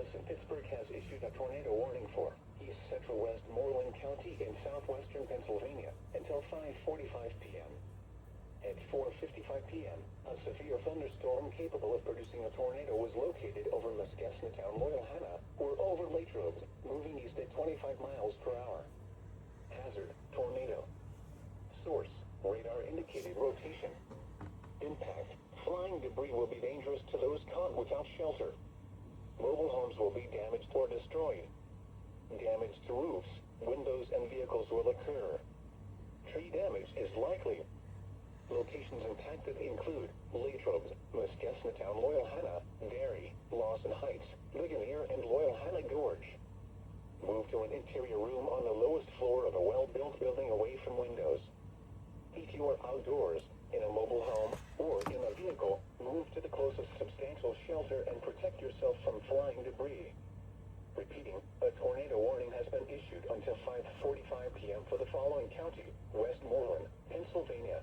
Office in Pittsburgh has issued a tornado warning for East Central Westmoreland County in southwestern Pennsylvania until 5:45 p.m. At 4:55 p.m., a severe thunderstorm capable of producing a tornado was located over McChesneytown-Loyalhanna or over Latrobe, moving east at 25 miles per hour. Hazard, tornado. Source, radar indicated rotation. Impact, flying debris will be dangerous to those caught without shelter. Mobile homes will be damaged or destroyed. Damage to roofs, windows, and vehicles will occur. Tree damage is likely. Locations impacted include Latrobe, McChesneytown-Loyalhanna, Derry, Lawson Heights, Ligonier, and Loyalhanna Gorge. Move to an interior room on the lowest floor of a well-built building away from windows. If you are outdoors, in a mobile home, or in a vehicle, move to the closest substantial shelter and protect yourself from flying debris. Repeating, a tornado warning has been issued until 5:45 p.m. for the following county: Westmoreland, Pennsylvania,